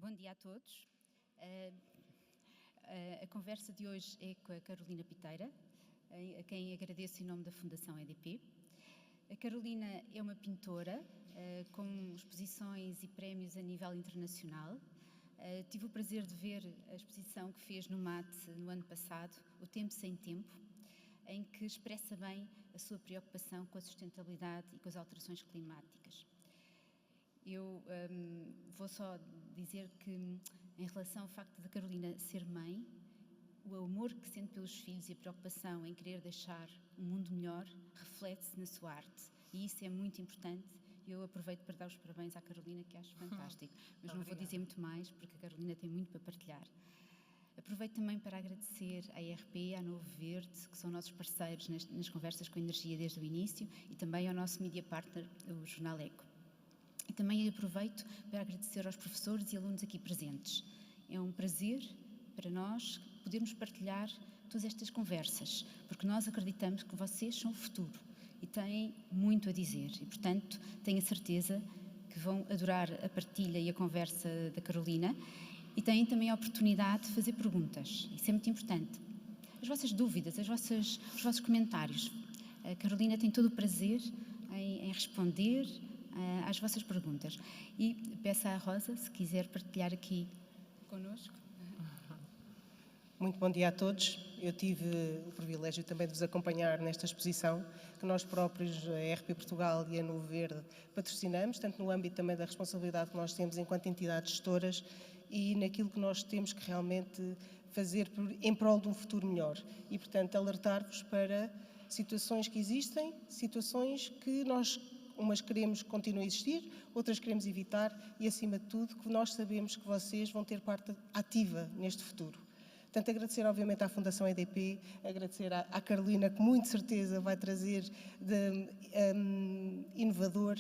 Bom dia a todos. A conversa de hoje é com a Carolina Piteira, a quem agradeço em nome da Fundação EDP. A Carolina é uma pintora com exposições e prémios a nível internacional. Tive o prazer de ver a exposição que fez no MAT no ano passado, O Tempo Sem Tempo, em que expressa bem a sua preocupação com a sustentabilidade e com as alterações climáticas. Eu vou só dizer que, em relação ao facto de Carolina ser mãe, o amor que sente pelos filhos e a preocupação em querer deixar um mundo melhor reflete-se na sua arte. E isso é muito importante. Eu aproveito para dar os parabéns à Carolina, que acho fantástico. Mas não vou dizer muito mais, porque a Carolina tem muito para partilhar. Aproveito também para agradecer à IRP, à Novo Verde, que são nossos parceiros nas conversas com energia desde o início, e também ao nosso media partner, o Jornal Eco. E também aproveito para agradecer aos professores e alunos aqui presentes. É um prazer para nós podermos partilhar todas estas conversas, porque nós acreditamos que vocês são o futuro e têm muito a dizer. E, portanto, tenho a certeza que vão adorar a partilha e a conversa da Carolina e têm também a oportunidade de fazer perguntas. Isso é muito importante. As vossas dúvidas, os vossos comentários. A Carolina tem todo o prazer em responder às vossas perguntas. E peço à Rosa, se quiser partilhar aqui connosco. Muito bom dia a todos. Eu tive o privilégio também de vos acompanhar nesta exposição que nós próprios, a RP Portugal e a Novo Verde, patrocinamos, tanto no âmbito também da responsabilidade que nós temos enquanto entidades gestoras e naquilo que nós temos que realmente fazer em prol de um futuro melhor. E, portanto, alertar-vos para situações que existem, situações que nós umas queremos que continuem a existir, outras queremos evitar e, acima de tudo, que nós sabemos que vocês vão ter parte ativa neste futuro. Portanto, agradecer obviamente à Fundação EDP, agradecer à Carolina, que muito certeza vai trazer de inovador,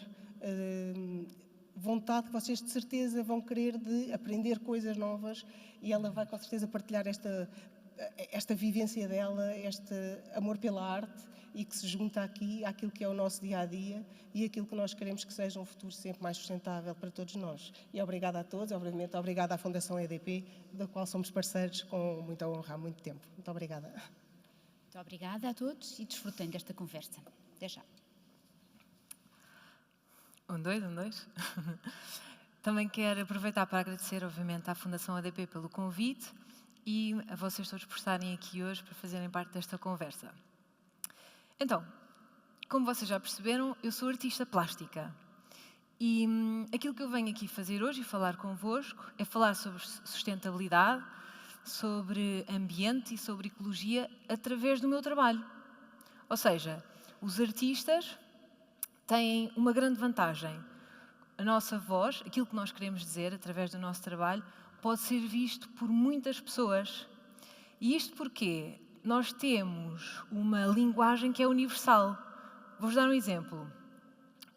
vontade que vocês de certeza vão querer de aprender coisas novas e ela vai com certeza partilhar esta vivência dela, este amor pela arte e que se junta aqui àquilo que é o nosso dia-a-dia e aquilo que nós queremos que seja um futuro sempre mais sustentável para todos nós. E obrigada a todos, obviamente, obrigada à Fundação EDP, da qual somos parceiros com muita honra há muito tempo. Muito obrigada. Muito obrigada a todos e desfrutem desta conversa. Até já. Um, dois. Também quero aproveitar para agradecer, obviamente, à Fundação EDP pelo convite e a vocês todos por estarem aqui hoje para fazerem parte desta conversa. Então, como vocês já perceberam, eu sou artista plástica e aquilo que eu venho aqui fazer hoje e falar convosco é falar sobre sustentabilidade, sobre ambiente e sobre ecologia através do meu trabalho. Ou seja, os artistas têm uma grande vantagem. A nossa voz, aquilo que nós queremos dizer através do nosso trabalho, pode ser visto por muitas pessoas. E isto porque nós temos uma linguagem que é universal. Vou-vos dar um exemplo.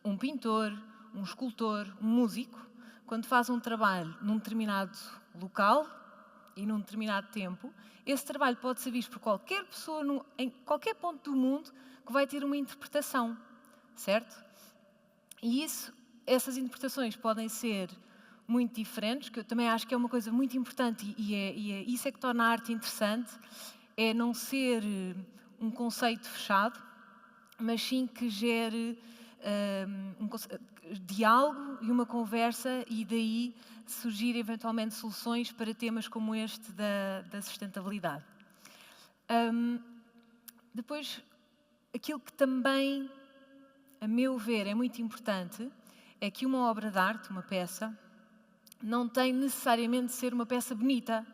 Um pintor, um escultor, um músico, quando faz um trabalho num determinado local e num determinado tempo, esse trabalho pode ser visto por qualquer pessoa em qualquer ponto do mundo que vai ter uma interpretação, certo? E essas interpretações podem ser muito diferentes, que eu também acho que é uma coisa muito importante e isso é que torna a arte interessante, é não ser um conceito fechado, mas sim que gere diálogo e uma conversa e daí surgir eventualmente soluções para temas como este da sustentabilidade. Depois, aquilo que também, a meu ver, é muito importante é que uma obra de arte, uma peça, não tem necessariamente de ser uma peça bonita.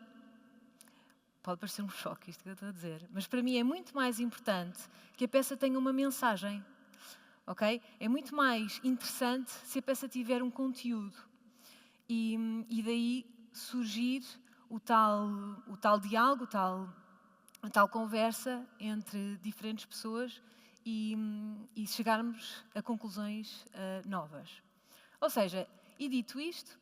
Pode parecer um choque isto que eu estou a dizer, mas para mim é muito mais importante que a peça tenha uma mensagem, ok? É muito mais interessante se a peça tiver um conteúdo e daí surgir o tal diálogo, a tal conversa entre diferentes pessoas e chegarmos a conclusões novas. Ou seja, e dito isto,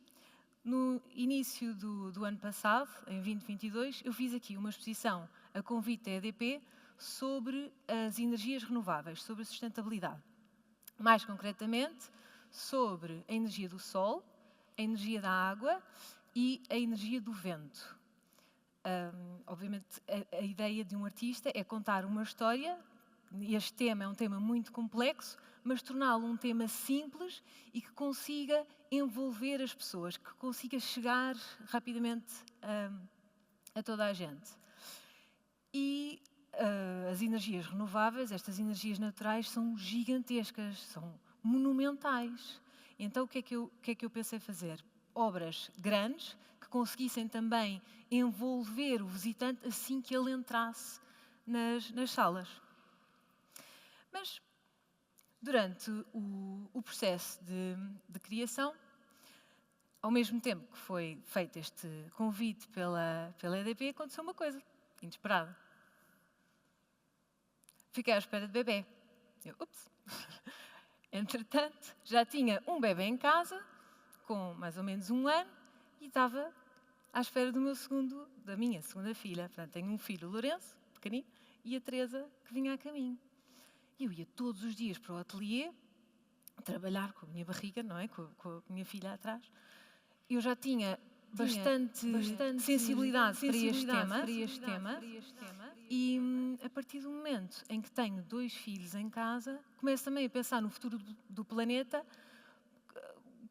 no início do ano passado, em 2022, eu fiz aqui uma exposição a convite da EDP sobre as energias renováveis, sobre a sustentabilidade. Mais concretamente, sobre a energia do sol, a energia da água e a energia do vento. Obviamente, a ideia de um artista é contar uma história. Este tema é um tema muito complexo, mas torná-lo um tema simples e que consiga envolver as pessoas, que consiga chegar rapidamente a toda a gente. E as energias renováveis, estas energias naturais, são gigantescas, são monumentais. Então, o que é que eu pensei fazer? Obras grandes, que conseguissem também envolver o visitante assim que ele entrasse nas salas. Mas, durante o processo de criação, ao mesmo tempo que foi feito este convite pela EDP, aconteceu uma coisa inesperada. Fiquei à espera de bebê. Ups! Entretanto, já tinha um bebê em casa, com mais ou menos 1 ano, e estava à espera da minha segunda filha. Portanto, tenho um filho, o Lourenço, pequenino, e a Teresa, que vinha a caminho. E eu ia todos os dias para o ateliê, trabalhar com a minha barriga, não é? Com a minha filha atrás. Eu já tinha bastante sensibilidade para este tema. E a partir do momento em que tenho 2 filhos em casa, começo também a pensar no futuro do planeta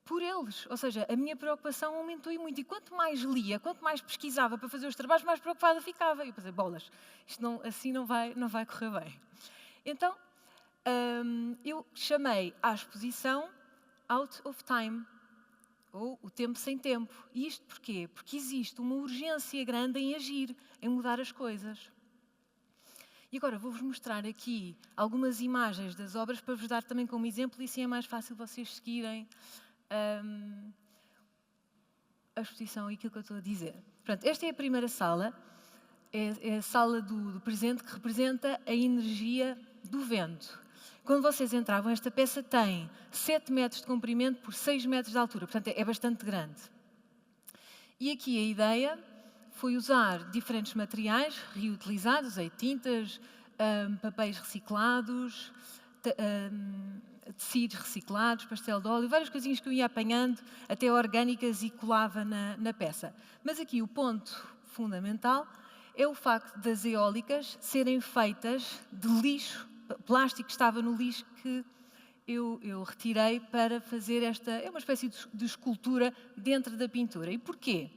por eles. Ou seja, a minha preocupação aumentou muito. E quanto mais lia, quanto mais pesquisava para fazer os trabalhos, mais preocupada ficava. E eu pensei, bolas, isto assim não vai correr bem. Então, eu chamei à exposição Out of Time, ou o tempo sem tempo. E isto porquê? Porque existe uma urgência grande em agir, em mudar as coisas. E agora vou-vos mostrar aqui algumas imagens das obras para vos dar também como exemplo, e assim é mais fácil vocês seguirem a exposição e aquilo que eu estou a dizer. Portanto, esta é a primeira sala, é a sala do presente, que representa a energia do vento. Quando vocês entravam, esta peça tem 7 metros de comprimento por 6 metros de altura, portanto é bastante grande. E aqui a ideia foi usar diferentes materiais reutilizados, tintas, papéis reciclados, tecidos reciclados, pastel de óleo, várias coisinhas que eu ia apanhando, até orgânicas, e colava na peça. Mas aqui o ponto fundamental é o facto das eólicas serem feitas de lixo, plástico que estava no lixo, que eu retirei para fazer é uma espécie de escultura dentro da pintura. E porquê?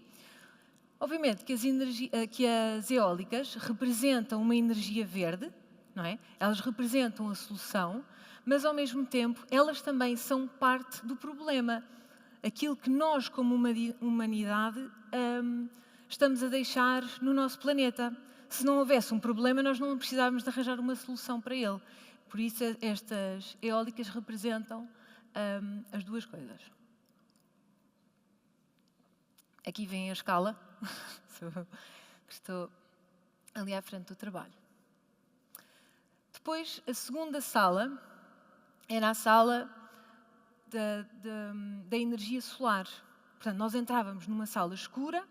Obviamente que as eólicas representam uma energia verde, não é? Elas representam a solução, mas ao mesmo tempo elas também são parte do problema. Aquilo que nós, como humanidade, estamos a deixar no nosso planeta. Se não houvesse um problema, nós não precisávamos de arranjar uma solução para ele. Por isso, estas eólicas representam as duas coisas. Aqui vem a escala, que estou ali à frente do trabalho. Depois, a segunda sala era a sala da energia solar. Portanto, nós entrávamos numa sala escura,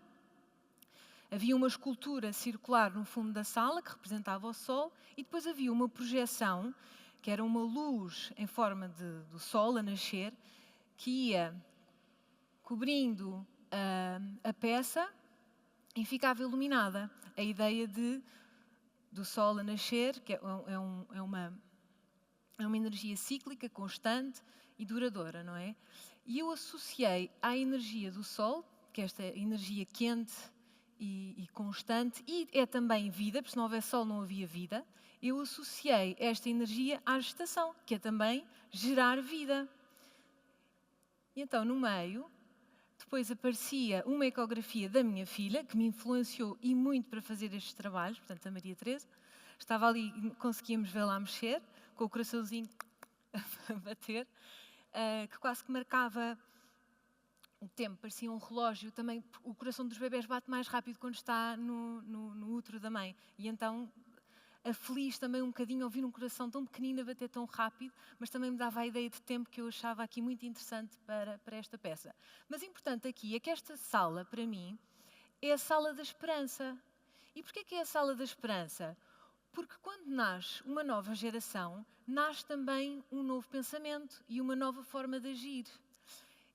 havia uma escultura circular no fundo da sala que representava o Sol, e depois havia uma projeção, que era uma luz em forma do Sol a nascer, que ia cobrindo a peça e ficava iluminada. A ideia do Sol a nascer, que é uma energia cíclica, constante e duradoura, não é? E eu associei à energia do Sol, que é esta energia quente e constante, e é também vida, porque se não houvesse Sol não havia vida. Eu associei esta energia à gestação, que é também gerar vida. E então, no meio, depois aparecia uma ecografia da minha filha, que me influenciou e muito para fazer estes trabalhos, portanto, a Maria Teresa. Estava ali, conseguíamos vê-la a mexer, com o coraçãozinho a bater, que quase que marcava o tempo, parecia um relógio. Também o coração dos bebés bate mais rápido quando está no útero da mãe. E então aflige também um bocadinho ouvir um coração tão pequenino a bater tão rápido, mas também me dava a ideia de tempo que eu achava aqui muito interessante para esta peça. Mas importante aqui é que esta sala, para mim, é a sala da esperança. E porquê que é a sala da esperança? Porque quando nasce uma nova geração, nasce também um novo pensamento e uma nova forma de agir.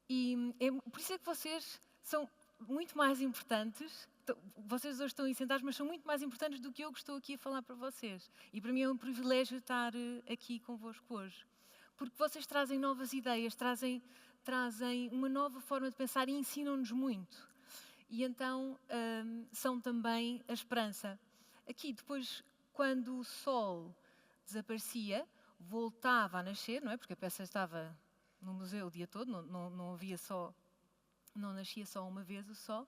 E por isso é que vocês são muito mais importantes. Vocês hoje estão aí sentados, mas são muito mais importantes do que eu que estou aqui a falar para vocês. E para mim é um privilégio estar aqui convosco hoje. Porque vocês trazem novas ideias, trazem uma nova forma de pensar e ensinam-nos muito. E então são também a esperança. Aqui, depois, quando o sol desaparecia, voltava a nascer, não é? Porque a peça estava no museu o dia todo, não nascia só uma vez o sol.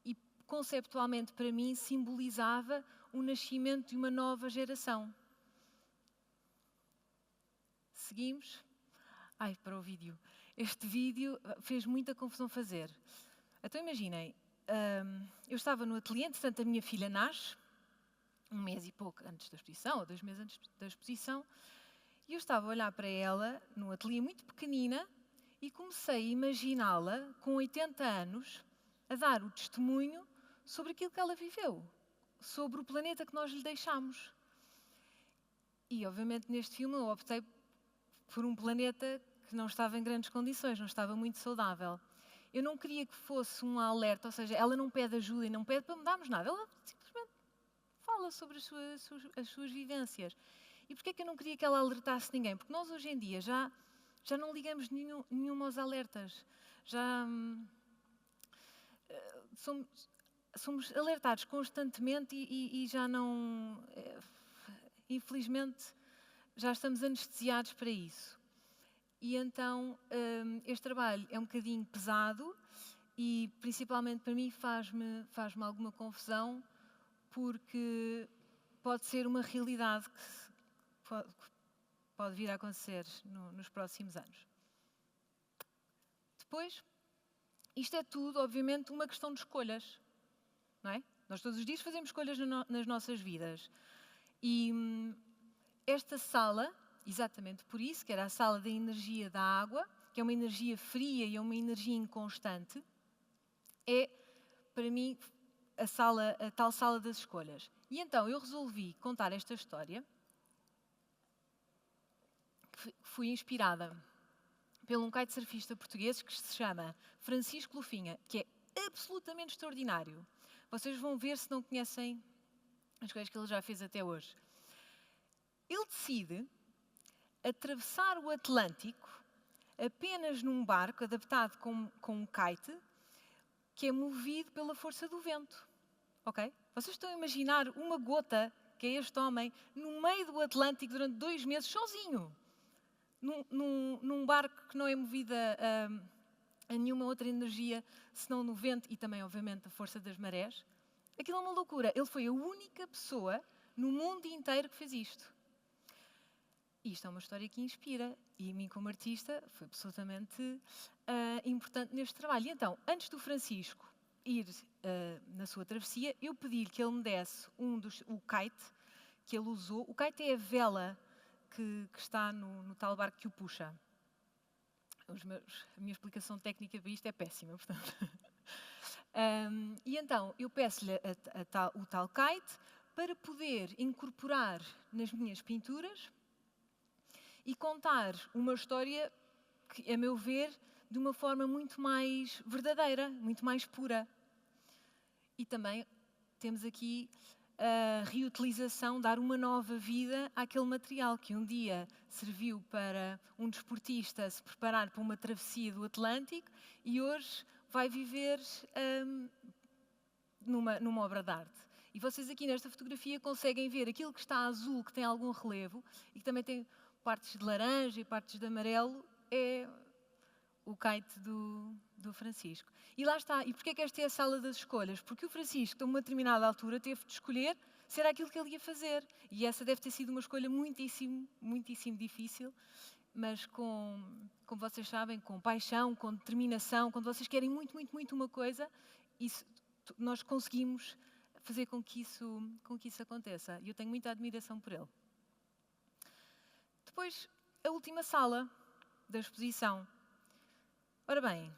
E, conceptualmente, para mim, simbolizava o nascimento de uma nova geração. Seguimos. Para o vídeo. Este vídeo fez muita confusão fazer. Então imaginem, eu estava no ateliê, entretanto a minha filha nasce, 1 mês e pouco antes da exposição, ou 2 meses antes da exposição, e eu estava a olhar para ela, no ateliê muito pequenina, e comecei a imaginá-la, com 80 anos, a dar o testemunho sobre aquilo que ela viveu, sobre o planeta que nós lhe deixámos. E, obviamente, neste filme eu optei por um planeta que não estava em grandes condições, não estava muito saudável. Eu não queria que fosse um alerta, ou seja, ela não pede ajuda e não pede para mudarmos nada, ela simplesmente fala sobre as suas vivências. E porquê é que eu não queria que ela alertasse ninguém? Porque nós hoje em dia já não ligamos nenhum aos alertas. Somos alertados constantemente e já não... Infelizmente, já estamos anestesiados para isso. E então, este trabalho é um bocadinho pesado e, principalmente para mim, faz-me alguma confusão, porque pode ser uma realidade que pode vir a acontecer nos próximos anos. Depois, isto é tudo, obviamente, uma questão de escolhas, não é? Nós todos os dias fazemos escolhas nas nossas vidas. E esta sala, exatamente por isso, que era a sala da energia da água, que é uma energia fria e é uma energia inconstante, é, para mim, a tal sala das escolhas. E então eu resolvi contar esta história, que fui inspirada por um kitesurfista português que se chama Francisco Lufinha, que é absolutamente extraordinário. Vocês vão ver se não conhecem as coisas que ele já fez até hoje. Ele decide atravessar o Atlântico apenas num barco adaptado com um kite que é movido pela força do vento. Ok? Vocês estão a imaginar uma gota, que é este homem, no meio do Atlântico durante 2 meses, sozinho, num barco que não é movido a nenhuma outra energia, senão no vento e também, obviamente, a força das marés. Aquilo é uma loucura. Ele foi a única pessoa no mundo inteiro que fez isto. E isto é uma história que inspira. E a mim, como artista, foi absolutamente importante neste trabalho. E então, antes do Francisco ir na sua travessia, eu pedi-lhe que ele me desse o kite que ele usou. O kite é a vela que está no tal barco que o puxa. A minha explicação técnica para isto é péssima, portanto. E então, eu peço-lhe o tal kite para poder incorporar nas minhas pinturas e contar uma história que, a meu ver, de uma forma muito mais verdadeira, muito mais pura. E também temos aqui a reutilização, dar uma nova vida àquele material que um dia serviu para um desportista se preparar para uma travessia do Atlântico e hoje vai viver numa obra de arte. E vocês aqui nesta fotografia conseguem ver aquilo que está azul, que tem algum relevo e que também tem partes de laranja e partes de amarelo, é o kite do Francisco. E lá está. E porquê é que esta é a sala das escolhas? Porque o Francisco, a uma determinada altura, teve de escolher se era aquilo que ele ia fazer. E essa deve ter sido uma escolha muitíssimo, muitíssimo difícil, mas como vocês sabem, com paixão, com determinação, quando vocês querem muito, muito, muito uma coisa, nós conseguimos fazer com que isso aconteça. E eu tenho muita admiração por ele. Depois, a última sala da exposição. Ora bem,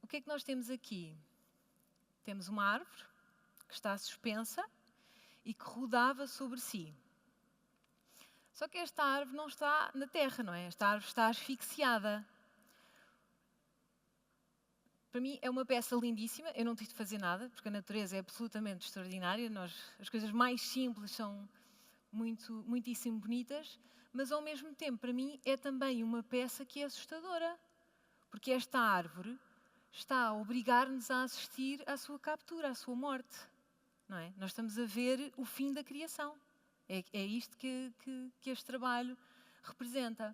o que é que nós temos aqui? Temos uma árvore que está suspensa e que rodava sobre si. Só que esta árvore não está na terra, não é? Esta árvore está asfixiada. Para mim é uma peça lindíssima, eu não tive de fazer nada, porque a natureza é absolutamente extraordinária, as coisas mais simples são muitíssimo bonitas, mas ao mesmo tempo, para mim, é também uma peça que é assustadora, porque esta árvore está a obrigar-nos a assistir à sua captura, à sua morte, não é? Nós estamos a ver o fim da criação, é isto que este trabalho representa.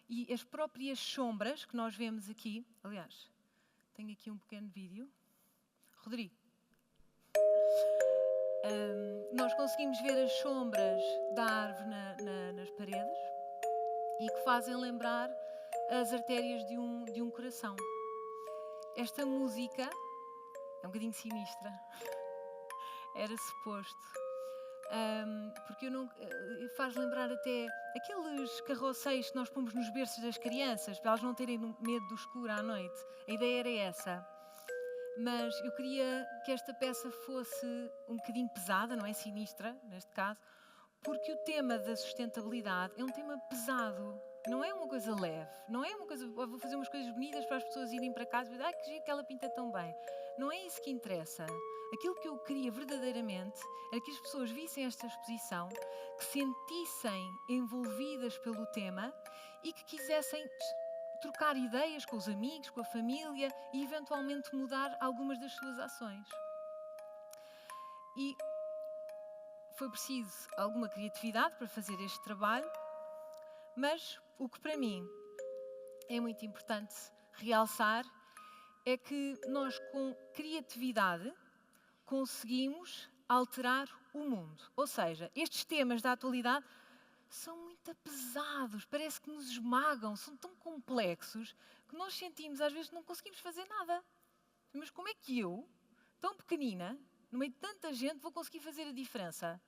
E as próprias sombras que nós vemos aqui, aliás, tenho aqui um pequeno vídeo. Rodrigo. Nós conseguimos ver as sombras da árvore nas paredes e que fazem lembrar as artérias de um coração. Esta música é um bocadinho sinistra. Era suposto. Porque faz lembrar até aqueles carroceiros que nós pomos nos berços das crianças, para elas não terem medo do escuro à noite. A ideia era essa. Mas eu queria que esta peça fosse um bocadinho pesada, não é sinistra, neste caso, porque o tema da sustentabilidade é um tema pesado. Não é uma coisa leve, não é uma coisa, vou fazer umas coisas bonitas para as pessoas irem para casa e dizer, que giro que ela pinta tão bem. Não é isso que interessa. Aquilo que eu queria verdadeiramente era que as pessoas vissem esta exposição, que sentissem envolvidas pelo tema e que quisessem trocar ideias com os amigos, com a família e eventualmente mudar algumas das suas ações. E foi preciso alguma criatividade para fazer este trabalho, mas o que para mim é muito importante realçar é que nós, com criatividade, conseguimos alterar o mundo. Ou seja, estes temas da atualidade são muito pesados, parece que nos esmagam, são tão complexos que nós sentimos, às vezes, que não conseguimos fazer nada. Mas como é que eu, tão pequenina, no meio de tanta gente, vou conseguir fazer a diferença?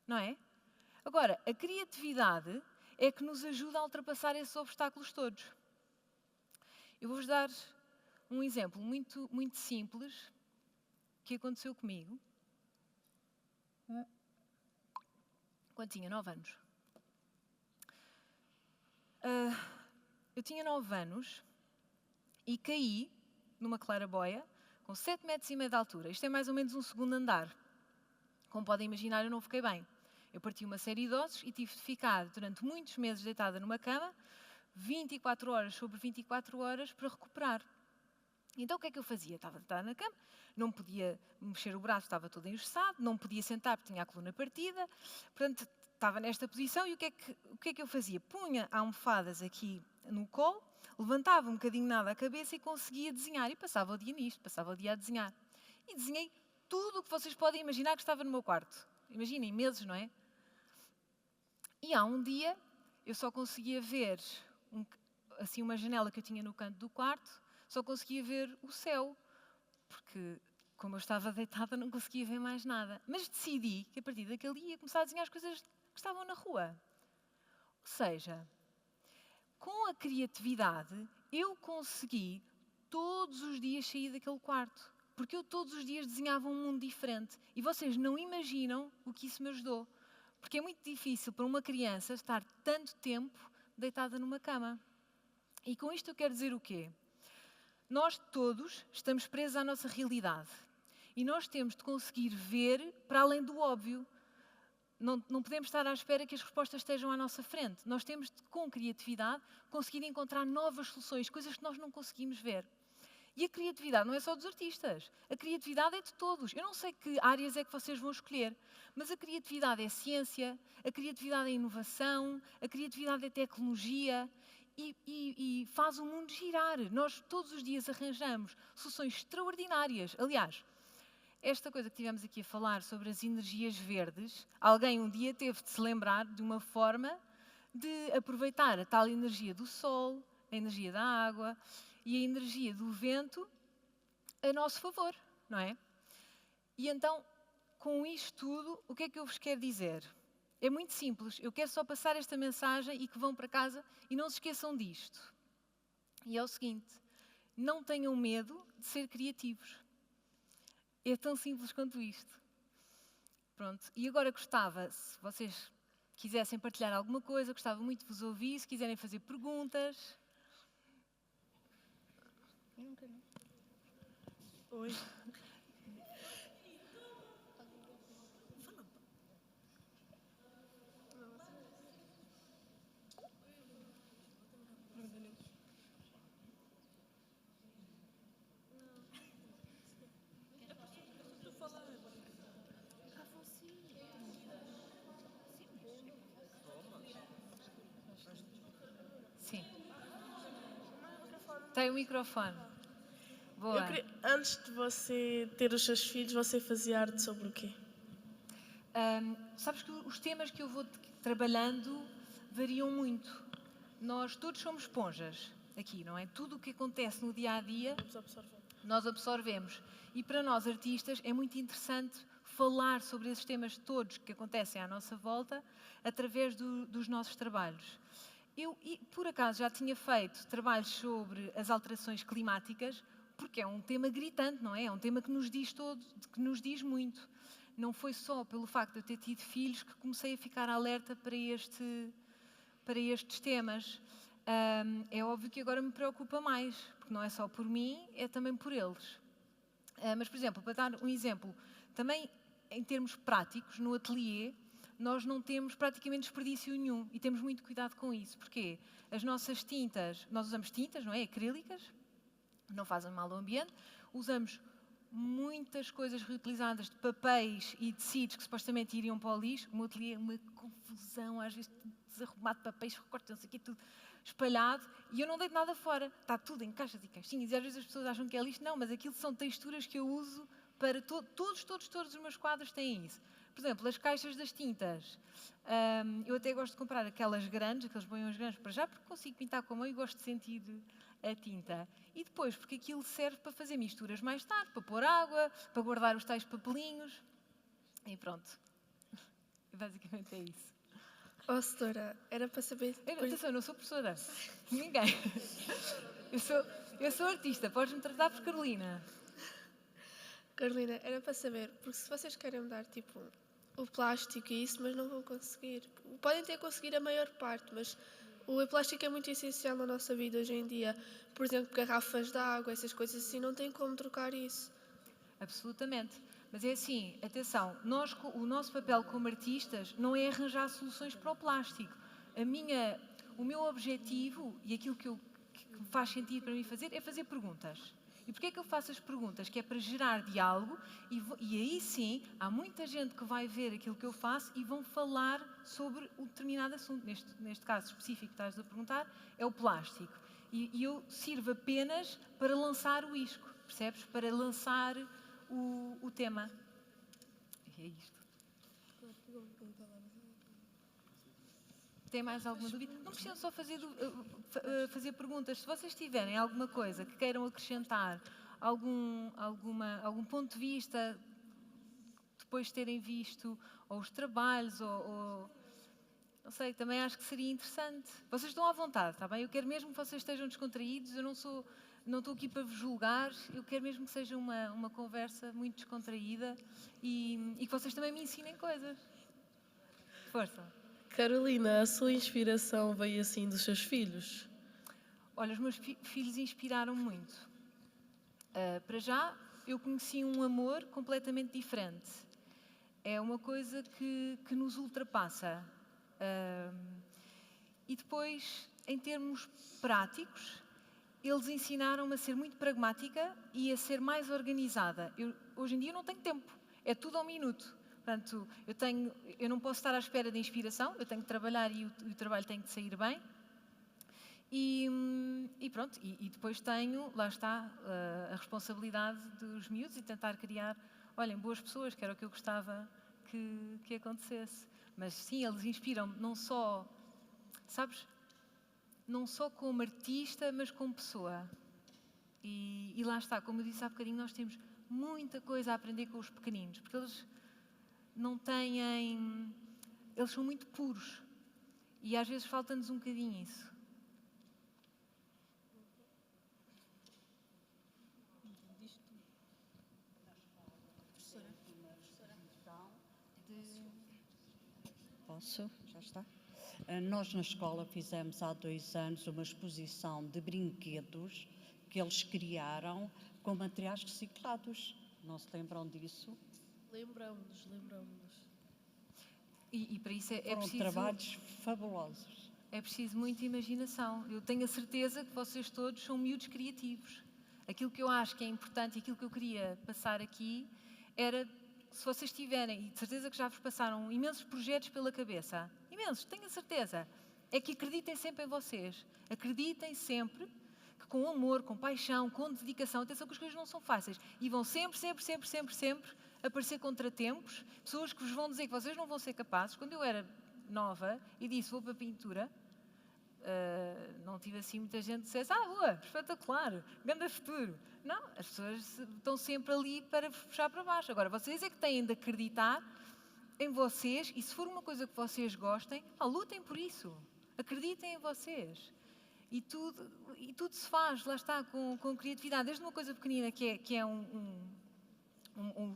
Não é? Agora, a criatividade é que nos ajuda a ultrapassar esses obstáculos todos. Eu vou-vos dar um exemplo muito, muito simples que aconteceu comigo quando tinha 9 anos. Eu tinha 9 anos e caí numa claraboia com 7,5 metros de altura. Isto é mais ou menos um segundo andar. Como podem imaginar, eu não fiquei bem. Eu parti uma série de ossos e tive de ficar durante muitos meses deitada numa cama, 24 horas sobre 24 horas, para recuperar. Então o que é que eu fazia? Estava deitada na cama, não podia mexer o braço, estava todo engessado, não podia sentar porque tinha a coluna partida, portanto estava nesta posição e o que é que eu fazia? Punha almofadas aqui no colo, levantava um bocadinho nada a cabeça e conseguia desenhar. E passava o dia nisto, passava o dia a desenhar. E desenhei tudo o que vocês podem imaginar que estava no meu quarto. Imaginem, meses, não é? E há um dia, eu só conseguia ver assim uma janela que eu tinha no canto do quarto, só conseguia ver o céu, porque como eu estava deitada não conseguia ver mais nada. Mas decidi que a partir daquele dia ia começar a desenhar as coisas que estavam na rua. Ou seja, com a criatividade eu consegui todos os dias sair daquele quarto, porque eu todos os dias desenhava um mundo diferente. E vocês não imaginam o que isso me ajudou. Porque é muito difícil para uma criança estar tanto tempo deitada numa cama. E com isto eu quero dizer o quê? Nós todos estamos presos à nossa realidade. E nós temos de conseguir ver para além do óbvio. Não podemos estar à espera que as respostas estejam à nossa frente. Nós temos de, com criatividade, conseguir encontrar novas soluções, coisas que nós não conseguimos ver. E a criatividade não é só dos artistas. A criatividade é de todos. Eu não sei que áreas é que vocês vão escolher, mas a criatividade é ciência, a criatividade é inovação, a criatividade é tecnologia e faz o mundo girar. Nós todos os dias arranjamos soluções extraordinárias. Aliás, esta coisa que tivemos aqui a falar sobre as energias verdes, alguém um dia teve de se lembrar de uma forma de aproveitar a tal energia do sol, a energia da água e a energia do vento a nosso favor, não é? E então, com isto tudo, o que é que eu vos quero dizer? É muito simples, eu quero só passar esta mensagem e que vão para casa e não se esqueçam disto. E é o seguinte, não tenham medo de ser criativos. É tão simples quanto isto. Pronto, e agora gostava, se vocês quisessem partilhar alguma coisa, gostava muito de vos ouvir, se quiserem fazer perguntas. Oi. Sim. Tem o microfone. Boa. Antes de você ter os seus filhos, você fazia arte sobre o quê? Sabes que os temas que eu vou trabalhando variam muito. Nós todos somos esponjas aqui, não é? Tudo o que acontece no dia a dia nós absorvemos. E para nós artistas é muito interessante falar sobre esses temas todos que acontecem à nossa volta através dos nossos trabalhos. Eu, por acaso, já tinha feito trabalhos sobre as alterações climáticas, porque é um tema gritante, não é? É um tema que nos diz que nos diz muito. Não foi só pelo facto de eu ter tido filhos que comecei a ficar alerta para estes temas. É óbvio que agora me preocupa mais, porque não é só por mim, é também por eles. Mas, por exemplo, para dar um exemplo, também em termos práticos, no ateliê, nós não temos praticamente desperdício nenhum e temos muito cuidado com isso. Porquê? As nossas tintas, nós usamos tintas, não é? Acrílicas, não fazem mal ao ambiente, usamos muitas coisas reutilizadas de papéis e tecidos que supostamente iriam para o lixo. O meu ateliê é uma confusão, às vezes desarrumado de papéis, recortes, aqui tudo espalhado, e eu não deito nada fora. Está tudo em caixas e caixinhas, e às vezes as pessoas acham que é lixo. Não, mas aquilo são texturas que eu uso para todos os meus quadros têm isso. Por exemplo, as caixas das tintas. Eu até gosto de comprar aquelas grandes, aqueles boiões grandes para já, porque consigo pintar com a mão e gosto de sentir a tinta. E depois, porque aquilo serve para fazer misturas mais tarde, para pôr água, para guardar os tais papelinhos. E pronto. Basicamente é isso. Oh, setora, era para saber... Atenção, eu não sou professora. Ninguém. Eu sou artista. Podes-me tratar por Carolina. Carolina, era para saber, porque se vocês querem mudar, tipo, o plástico e isso, mas não vão conseguir. Podem ter conseguido a maior parte, mas o plástico é muito essencial na nossa vida hoje em dia. Por exemplo, garrafas de água, essas coisas assim, não tem como trocar isso. Absolutamente. Mas é assim, atenção, o nosso papel como artistas não é arranjar soluções para o plástico. O meu objetivo e aquilo que faz sentido para mim fazer é fazer perguntas. E porquê é que eu faço as perguntas? Que é para gerar diálogo e aí sim, há muita gente que vai ver aquilo que eu faço e vão falar sobre um determinado assunto. Neste caso específico que estás a perguntar, é o plástico. E eu sirvo apenas para lançar o isco, percebes? Para lançar o tema. E é isto. Tem mais alguma dúvida? Não precisam só fazer perguntas. Se vocês tiverem alguma coisa que queiram acrescentar, algum ponto de vista, depois de terem visto ou os trabalhos, ou não sei, também acho que seria interessante. Vocês estão à vontade, está bem? Eu quero mesmo que vocês estejam descontraídos, eu não estou aqui para vos julgar, eu quero mesmo que seja uma conversa muito descontraída e que vocês também me ensinem coisas. Força! Carolina, a sua inspiração veio assim dos seus filhos? Olha, os meus filhos inspiraram-me muito. Para já, eu conheci um amor completamente diferente. É uma coisa que nos ultrapassa. E depois, em termos práticos, eles ensinaram-me a ser muito pragmática e a ser mais organizada. Hoje em dia não tenho tempo, é tudo ao minuto. Portanto, eu não posso estar à espera de inspiração, eu tenho que trabalhar e o trabalho tem que sair bem. E pronto, e depois tenho, lá está, a responsabilidade dos miúdos e tentar criar, olhem, boas pessoas, que era o que eu gostava que acontecesse. Mas sim, eles inspiram-me não só, sabes, não só como artista, mas como pessoa. E lá está, como eu disse há bocadinho, nós temos muita coisa a aprender com os pequeninos, porque eles eles são muito puros e às vezes falta-nos um bocadinho isso. Posso? Já está? Nós na escola fizemos há 2 anos uma exposição de brinquedos que eles criaram com materiais reciclados. Não se lembram disso? Lembramos-nos. E para isso é Foram preciso... trabalhos fabulosos. É preciso muita imaginação. Eu tenho a certeza que vocês todos são miúdos criativos. Aquilo que eu acho que é importante e aquilo que eu queria passar aqui era, se vocês tiverem, e de certeza que já vos passaram imensos projetos pela cabeça, imensos, tenho a certeza, é que acreditem sempre em vocês. Acreditem sempre que com amor, com paixão, com dedicação, atenção que as coisas não são fáceis e vão sempre aparecer contratempos, pessoas que vos vão dizer que vocês não vão ser capazes. Quando eu era nova e disse vou para a pintura, não tive assim muita gente que dissesse boa, espetacular, grande futuro. Não, as pessoas estão sempre ali para vos puxar para baixo. Agora, vocês é que têm de acreditar em vocês e se for uma coisa que vocês gostem, lutem por isso. Acreditem em vocês. E tudo se faz, lá está, com criatividade. Desde uma coisa pequenina que é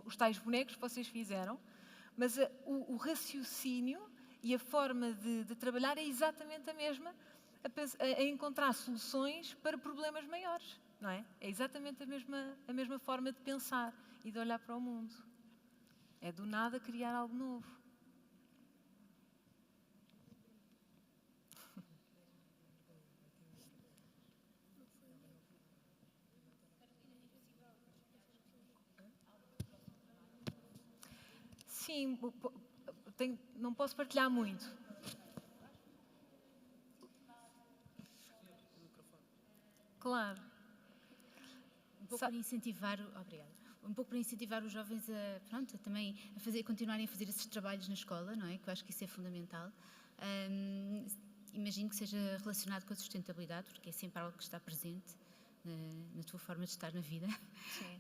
os tais bonecos que vocês fizeram, mas o raciocínio e a forma de trabalhar é exatamente a mesma, a encontrar soluções para problemas maiores, não é? É exatamente a mesma forma de pensar e de olhar para o mundo. É do nada criar algo novo. Sim, não posso partilhar muito. Claro. Um pouco para incentivar, obrigada. Um pouco para incentivar os jovens a continuarem a fazer esses trabalhos na escola, não é? Que eu acho que isso é fundamental. Imagino que seja relacionado com a sustentabilidade, porque é sempre algo que está presente na tua forma de estar na vida. Sim.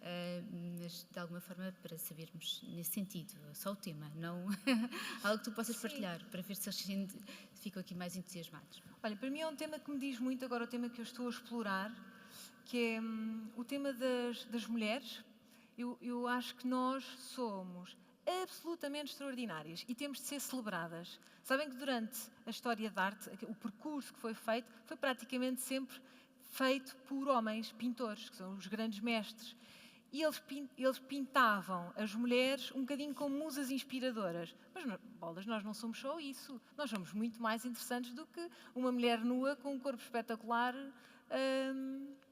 Mas de alguma forma para sabermos nesse sentido, só o tema, não algo que tu possas partilhar, para ver se eles ficam aqui mais entusiasmados. Olha, para mim é um tema que me diz muito agora, o tema que eu estou a explorar, que é o tema das mulheres. Eu acho que nós somos absolutamente extraordinárias e temos de ser celebradas. Sabem que durante a história da arte, o percurso que foi feito, foi praticamente sempre feito por homens pintores, que são os grandes mestres. E eles pintavam as mulheres um bocadinho como musas inspiradoras. Mas, nós não somos só isso. Nós somos muito mais interessantes do que uma mulher nua com um corpo espetacular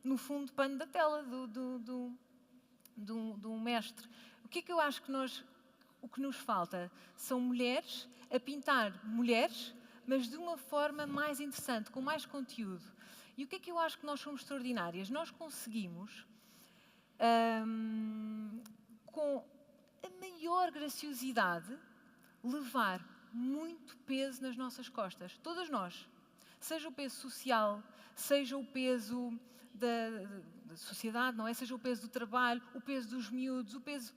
no fundo pano da tela de um mestre. O que é que eu acho que o que nos falta são mulheres a pintar mulheres, mas de uma forma mais interessante, com mais conteúdo. E o que é que eu acho que nós somos extraordinárias? Nós conseguimos, com a maior graciosidade, levar muito peso nas nossas costas. Todas nós. Seja o peso social, seja o peso da sociedade, não é? Seja o peso do trabalho, o peso dos miúdos, o peso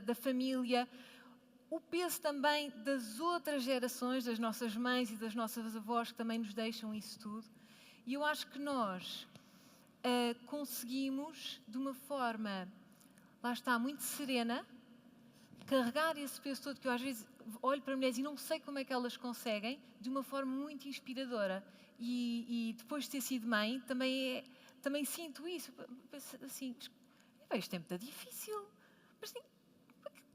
da família, o peso também das outras gerações, das nossas mães e das nossas avós, que também nos deixam isso tudo. E eu acho que nós conseguimos, de uma forma, lá está, muito serena, carregar esse peso todo, que eu às vezes olho para mulheres e não sei como é que elas conseguem, de uma forma muito inspiradora. E depois de ter sido mãe, também sinto isso. Penso assim, este tempo está difícil, mas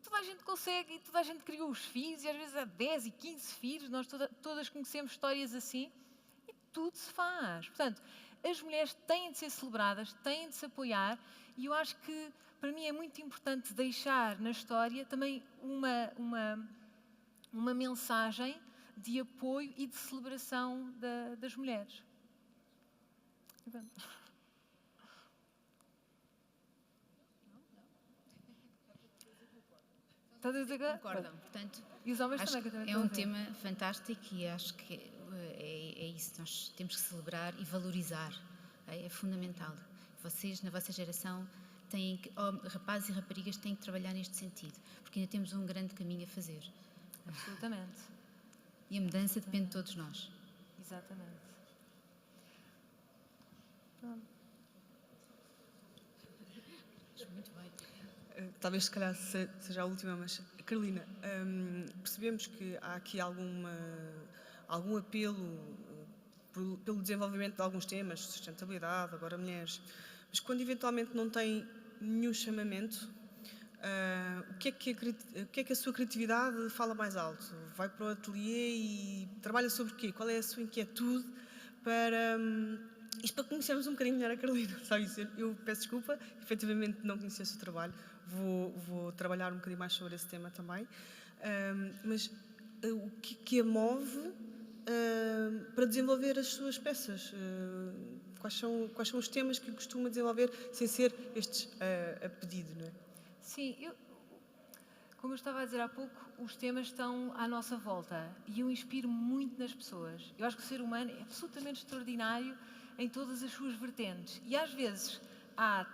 toda a gente consegue e toda a gente criou os filhos e às vezes há 10 e 15 filhos, nós todas conhecemos histórias assim e tudo se faz. Portanto, as mulheres têm de ser celebradas, têm de se apoiar e eu acho que para mim é muito importante deixar na história também uma mensagem de apoio e de celebração das mulheres. Concordam, portanto, e os homens acho também, que é um tema fantástico e acho que é isso, nós temos que celebrar e valorizar, é fundamental. Vocês, na vossa geração, rapazes e raparigas têm que trabalhar neste sentido, porque ainda temos um grande caminho a fazer. Absolutamente. E a mudança depende de todos nós. Exatamente. Muito bem. Talvez se calhar seja a última, mas Carolina, percebemos que há aqui algum apelo pelo desenvolvimento de alguns temas, sustentabilidade, agora mulheres, mas quando eventualmente não tem nenhum chamamento, o que é que a sua criatividade fala mais alto? Vai para o ateliê e trabalha sobre o quê? Qual é a sua inquietude para... isto para conhecermos um bocadinho melhor a Carolina, sabe isso? Eu peço desculpa, efetivamente não conhecia o seu trabalho, vou trabalhar um bocadinho mais sobre esse tema também, mas o que a move para desenvolver as suas peças? Quais são os temas que costuma desenvolver sem ser estes a pedido, não é? Sim, como eu estava a dizer há pouco, os temas estão à nossa volta e eu inspiro muito nas pessoas. Eu acho que o ser humano é absolutamente extraordinário em todas as suas vertentes e às vezes há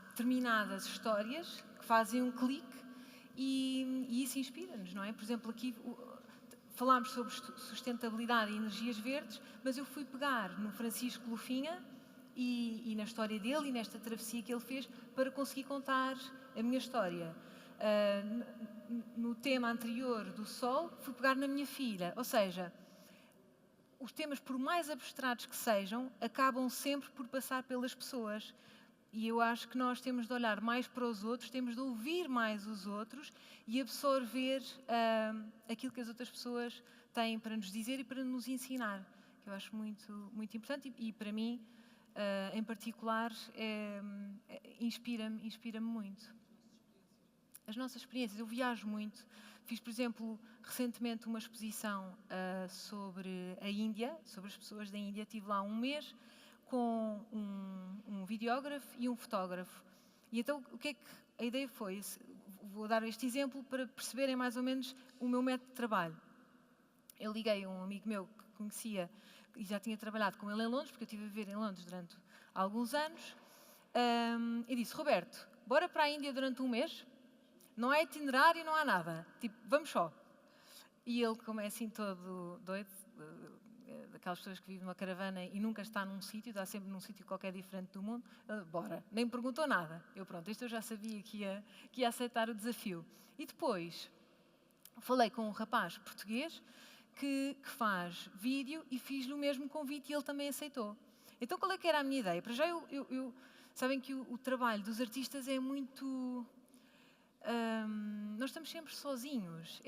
determinadas histórias que fazem um clique e isso inspira-nos, não é? Por exemplo, aqui falámos sobre sustentabilidade e energias verdes, mas eu fui pegar no Francisco Lufinha e na história dele e nesta travessia que ele fez para conseguir contar a minha história. No tema anterior do Sol, fui pegar na minha filha, ou seja, os temas, por mais abstratos que sejam, acabam sempre por passar pelas pessoas. E eu acho que nós temos de olhar mais para os outros, temos de ouvir mais os outros e absorver aquilo que as outras pessoas têm para nos dizer e para nos ensinar, que eu acho muito, muito importante e para mim, em particular, inspira-me muito. As nossas experiências, eu viajo muito. Fiz, por exemplo, recentemente uma exposição sobre a Índia, sobre as pessoas da Índia. Estive lá um mês com um videógrafo e um fotógrafo. E então, o que é que a ideia foi? Vou dar este exemplo para perceberem mais ou menos o meu método de trabalho. Eu liguei a um amigo meu que conhecia e já tinha trabalhado com ele em Londres, porque eu estive a viver em Londres durante alguns anos, e disse: Roberto, bora para a Índia durante um mês? Não há itinerário, não há nada. Tipo, vamos só. E ele, como é assim todo doido, daquelas pessoas que vivem numa caravana e nunca está num sítio, está sempre num sítio qualquer diferente do mundo, bora. Nem me perguntou nada. Isto eu já sabia que ia aceitar o desafio. E depois, falei com um rapaz português que faz vídeo e fiz-lhe o mesmo convite e ele também aceitou. Então, qual é que era a minha ideia? Para já, sabem que o trabalho dos artistas é muito... nós estamos sempre sozinhos,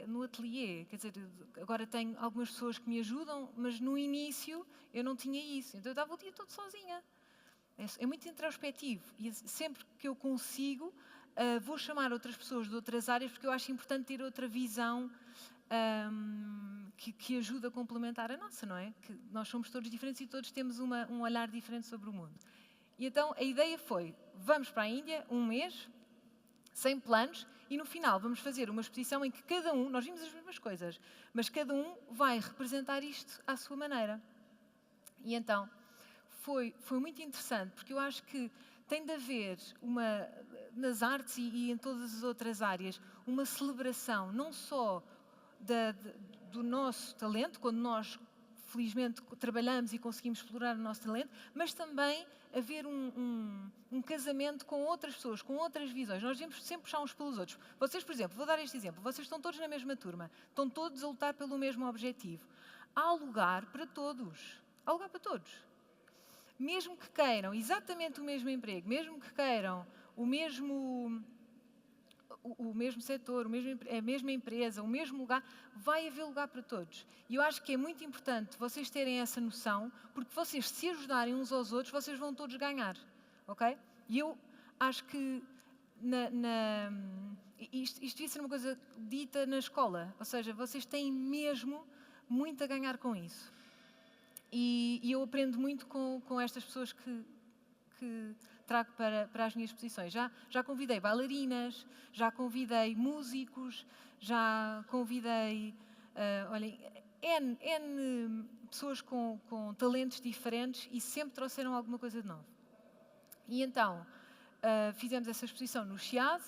no ateliê, quer dizer, agora tenho algumas pessoas que me ajudam, mas no início eu não tinha isso, então eu estava o dia todo sozinha. É muito introspectivo e sempre que eu consigo vou chamar outras pessoas de outras áreas porque eu acho importante ter outra visão que ajuda a complementar a nossa, não é? Que nós somos todos diferentes e todos temos um olhar diferente sobre o mundo. E então a ideia foi, vamos para a Índia, um mês, sem planos, e no final vamos fazer uma exposição em que cada um, nós vimos as mesmas coisas, mas cada um vai representar isto à sua maneira. E então foi muito interessante, porque eu acho que tem de haver nas artes e em todas as outras áreas, uma celebração, não só do nosso talento, quando nós felizmente trabalhamos e conseguimos explorar o nosso talento, mas também haver um casamento com outras pessoas, com outras visões. Nós devemos sempre puxar uns pelos outros. Vocês, por exemplo, vou dar este exemplo, vocês estão todos na mesma turma, estão todos a lutar pelo mesmo objetivo. Há lugar para todos. Há lugar para todos. Mesmo que queiram exatamente o mesmo emprego, mesmo que queiram o mesmo setor, a mesma empresa, o mesmo lugar, vai haver lugar para todos. E eu acho que é muito importante vocês terem essa noção, porque vocês se ajudarem uns aos outros, vocês vão todos ganhar, ok? E eu acho que isto devia ser uma coisa dita na escola, ou seja, vocês têm mesmo muito a ganhar com isso. E eu aprendo muito com estas pessoas que trago para as minhas exposições. Já convidei bailarinas, já convidei músicos, já convidei, N pessoas com talentos diferentes e sempre trouxeram alguma coisa de novo. E então, fizemos essa exposição no Chiado,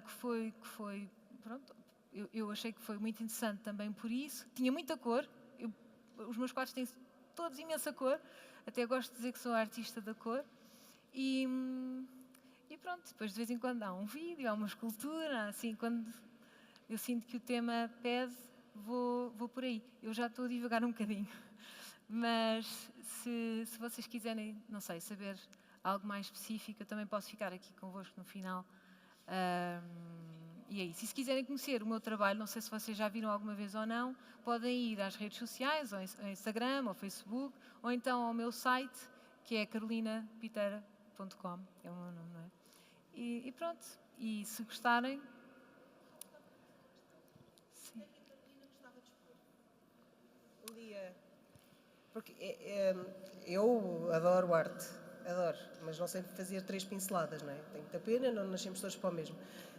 que foi pronto, eu achei que foi muito interessante também por isso. Tinha muita cor, os meus quadros têm todos imensa cor, até gosto de dizer que sou artista da cor. E pronto, depois de vez em quando há um vídeo, há uma escultura, assim, quando eu sinto que o tema pede, vou por aí. Eu já estou a divagar um bocadinho, mas se vocês quiserem, não sei, saber algo mais específico, eu também posso ficar aqui convosco no final. E é isso. E se quiserem conhecer o meu trabalho, não sei se vocês já viram alguma vez ou não, podem ir às redes sociais, ao Instagram, ao Facebook, ou então ao meu site, que é carolinapiteira.com, é o meu nome, não é? E pronto, e se gostarem... Sim. Um dia, porque eu adoro arte, adoro, mas não sei fazer 3 pinceladas, não é? Tenho muita pena, não nascemos todos para o mesmo.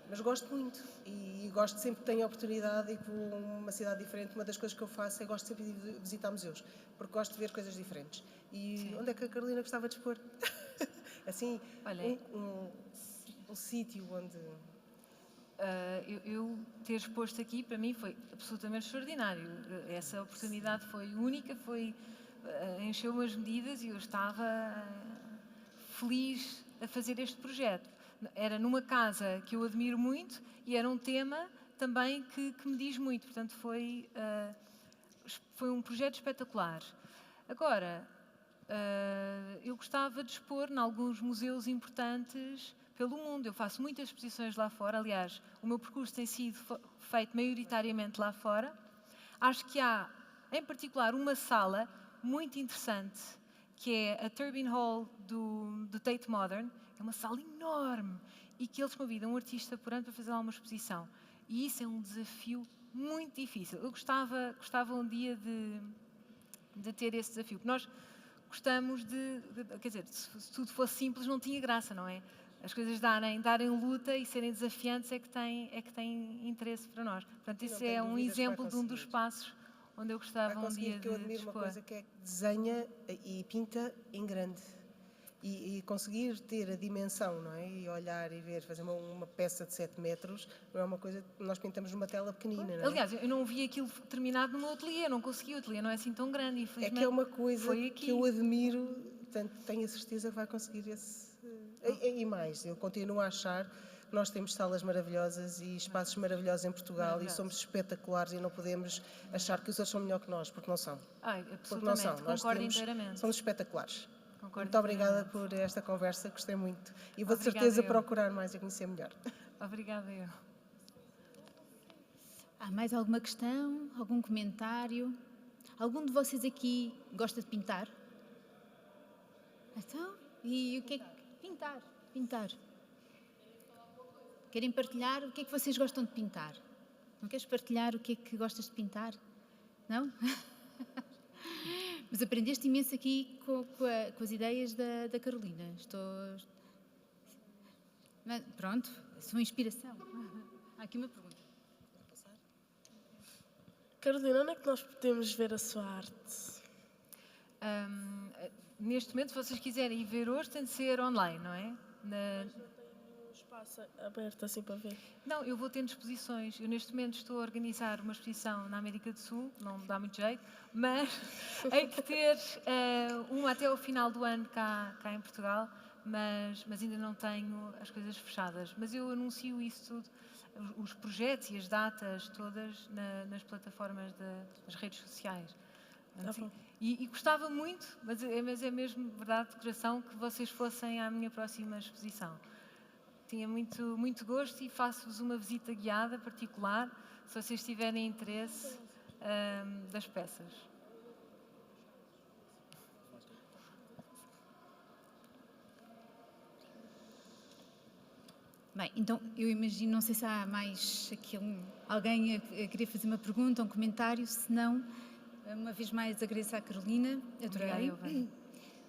Mas gosto muito e gosto sempre que tenho a oportunidade de ir para uma cidade diferente. Uma das coisas que eu faço é gosto sempre de visitar museus, porque gosto de ver coisas diferentes. E Sim. onde é que a Carolina gostava de expor? Assim, Olha, um sítio onde... eu ter exposto aqui, para mim, foi absolutamente extraordinário. Essa oportunidade foi única, encheu-me as medidas e eu estava feliz a fazer este projeto. Era numa casa que eu admiro muito e era um tema também que me diz muito. Portanto, foi um projeto espetacular. Agora, eu gostava de expor em alguns museus importantes pelo mundo. Eu faço muitas exposições lá fora. Aliás, o meu percurso tem sido feito maioritariamente lá fora. Acho que há, em particular, uma sala muito interessante, que é a Turbine Hall do Tate Modern. É uma sala enorme e que eles convidam um artista por ano para fazer lá uma exposição. E isso é um desafio muito difícil. Eu gostava um dia de ter esse desafio. Porque nós gostamos quer dizer, se tudo fosse simples não tinha graça, não é? As coisas darem luta e serem desafiantes é que têm interesse para nós. Portanto, isso é um exemplo de um dos passos onde eu gostava um dia de expor. Que eu admiro uma coisa que é que desenha e pinta em grande. E conseguir ter a dimensão, não é? E olhar e ver, fazer uma peça de 7 metros, não é uma coisa que nós pintamos numa tela pequenina, não é? Aliás, eu não vi aquilo terminado no meu ateliê, não consegui, o ateliê não é assim tão grande, infelizmente. É que é uma coisa que eu admiro, portanto, tenho a certeza que vai conseguir esse... E mais, eu continuo a achar que nós temos salas maravilhosas e espaços maravilhosos em Portugal e somos espetaculares e não podemos achar que os outros são melhor que nós, porque não são. Porque não são. Concordo inteiramente. Somos espetaculares. Concordo Muito obrigada por esta conversa, gostei muito. E vou de certeza procurar mais e conhecer melhor. Obrigada eu. Há mais alguma questão? Algum comentário? Algum de vocês aqui gosta de pintar? Então, e o que é que... Pintar. Querem partilhar? O que é que vocês gostam de pintar? Não queres partilhar o que é que gostas de pintar? Não? Mas aprendeste imenso aqui com as ideias da Carolina. Pronto, sua inspiração. Há aqui uma pergunta. Carolina, onde é que nós podemos ver a sua arte? Neste momento, se vocês quiserem ir ver hoje, tem de ser online, não é? Um espaço aberto assim para ver? Não, eu vou tendo exposições. Eu neste momento estou a organizar uma exposição na América do Sul, não dá muito jeito, mas hei de ter uma até ao final do ano cá em Portugal, mas ainda não tenho as coisas fechadas. Mas eu anuncio isso tudo, os projetos e as datas todas nas plataformas das redes sociais. E gostava muito, mas é mesmo verdade de coração, que vocês fossem à minha próxima exposição. Tinha muito, muito gosto e faço-vos uma visita guiada particular, se vocês tiverem interesse das peças. Bem, então eu imagino, não sei se há mais aqui alguém a querer fazer uma pergunta, um comentário, se não, uma vez mais agradeço à Carolina, adorei.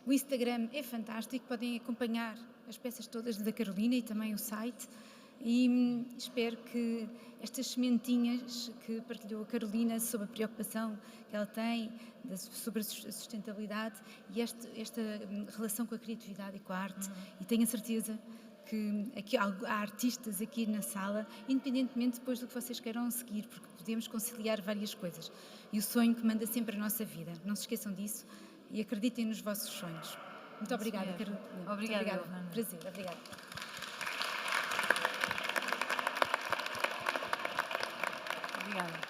O Instagram é fantástico, podem acompanhar as peças todas da Carolina e também o site, e espero que estas sementinhas que partilhou a Carolina sobre a preocupação que ela tem sobre a sustentabilidade e esta relação com a criatividade e com a arte, e tenho a certeza que aqui há artistas aqui na sala, independentemente depois do que vocês queiram seguir, porque podemos conciliar várias coisas. E o sonho que manda sempre a nossa vida. Não se esqueçam disso e acreditem nos vossos sonhos. Muito obrigada, Carolina. Obrigada. Prazer, obrigada. Obrigada.